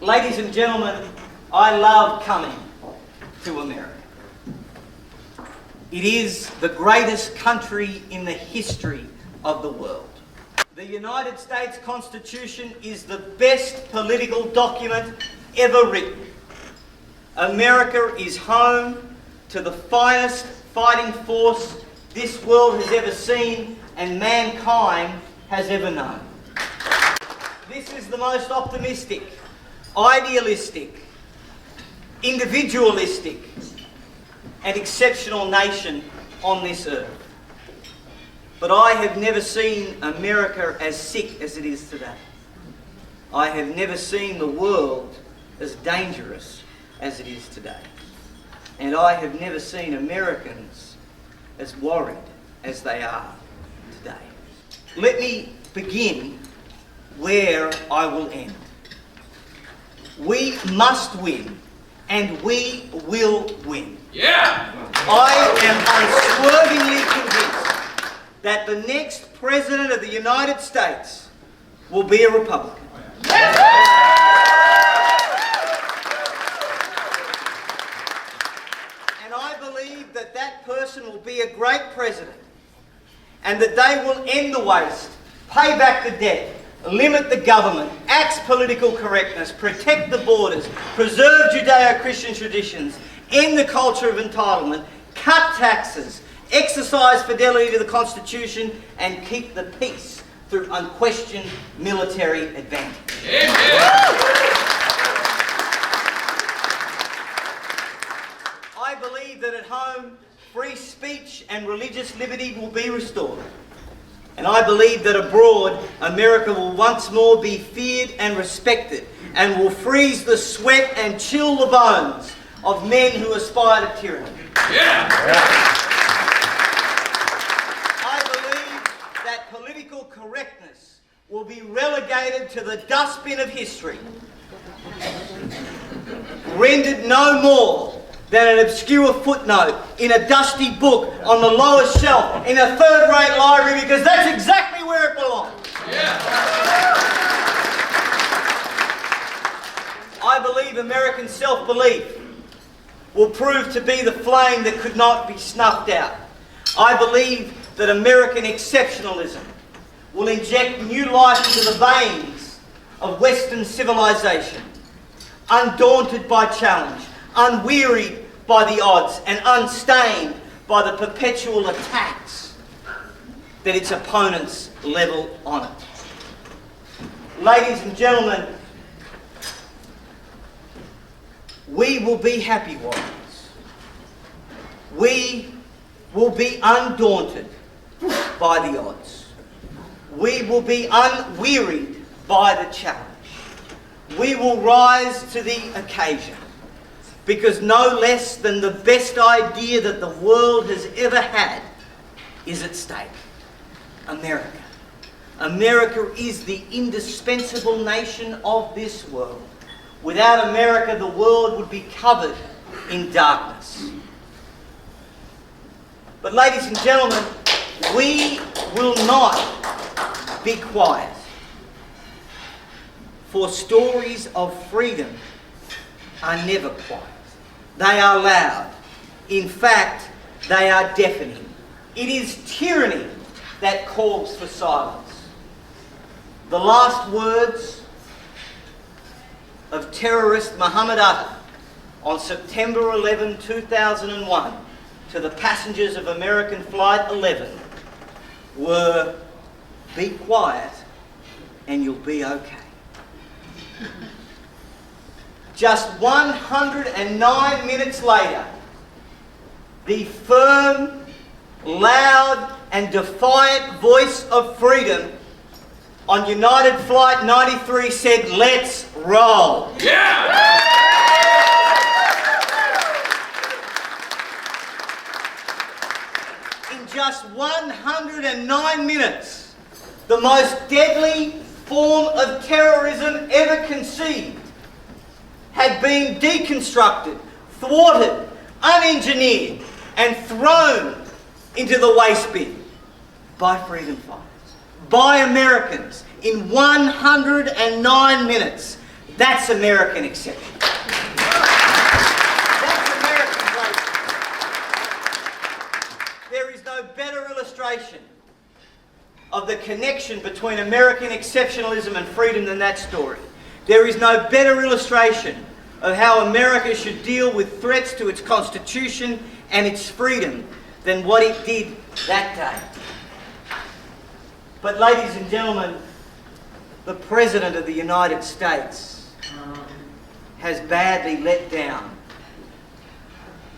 Ladies and gentlemen, I love coming to America. It is the greatest country in the history of the world. The United States Constitution is the best political document ever written. America is home to the finest fighting force this world has ever seen and mankind has ever known. This is the most optimistic, idealistic, individualistic and exceptional nation on this earth. But I have never seen America as sick as it is today. I have never seen the world as dangerous as it is today. And I have never seen Americans as worried as they are today. Let me begin where I will end. We must win, and we will win. Yeah! I am unswervingly convinced that the next President of the United States will be a Republican. And I believe that that person will be a great president, and that they will end the waste, pay back the debt, limit the government, axe political correctness, protect the borders, preserve Judeo-Christian traditions, end the culture of entitlement, cut taxes, exercise fidelity to the Constitution, and keep the peace through unquestioned military advantage. I believe that at home, free speech and religious liberty will be restored. And I believe that abroad, America will once more be feared and respected, and will freeze the sweat and chill the bones of men who aspire to tyranny. Yeah! I believe that political correctness will be relegated to the dustbin of history, rendered no more than an obscure footnote in a dusty book on the lowest shelf in a third-rate library, because that's exactly where it belongs. Yeah. I believe American self-belief will prove to be the flame that could not be snuffed out. I believe that American exceptionalism will inject new life into the veins of Western civilization, undaunted by challenge, unwearied by the odds, and unstained by the perpetual attacks that its opponents level on it. Ladies and gentlemen, we will be happy warriors. We will be undaunted by the odds. We will be unwearied by the challenge. We will rise to the occasion, because no less than the best idea that the world has ever had is at stake. America. America is the indispensable nation of this world. Without America, the world would be covered in darkness. But ladies and gentlemen, we will not be quiet. For stories of freedom are never quiet. They are loud. In fact, they are deafening. It is tyranny that calls for silence. The last words of terrorist Mohammed Atta on September 11, 2001 to the passengers of American Flight 11 were, "Be quiet and you'll be okay." Just 109 minutes later, the firm, loud and defiant voice of freedom on United Flight 93 said, "Let's roll." Yeah! In just 109 minutes, the most deadly form of terrorism ever conceived had been deconstructed, thwarted, unengineered, and thrown into the waste bin by freedom fighters, by Americans, in 109 minutes. That's American exception. That's American greatness. There is no better illustration of the connection between American exceptionalism and freedom than that story. There is no better illustration of how America should deal with threats to its Constitution and its freedom than what it did that day. But ladies and gentlemen, the President of the United States has badly let down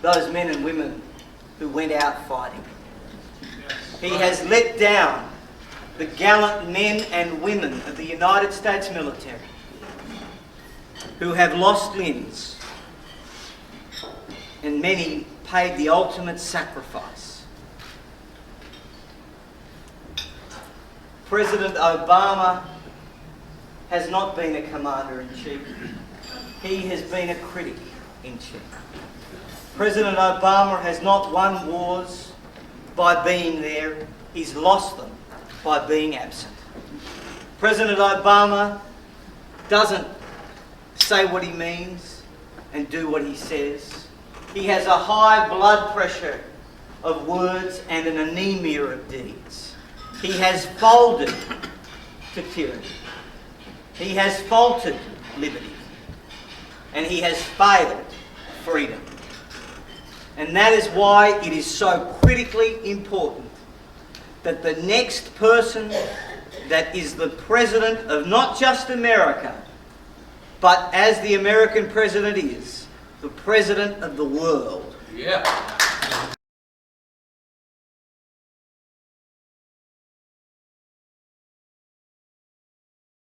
those men and women who went out fighting. He has let down the gallant men and women of the United States military who have lost limbs, and many paid the ultimate sacrifice. President Obama has not been a commander-in-chief. He has been a critic-in-chief. President Obama has not won wars by being there. He's lost them by being absent. President Obama doesn't say what he means and do what he says. He has a high blood pressure of words and an anemia of deeds. He has folded to tyranny. He has faltered liberty. And he has failed freedom. And that is why it is so critically important that the next person that is the President of not just America, but as the American President is, the President of the world. Yeah.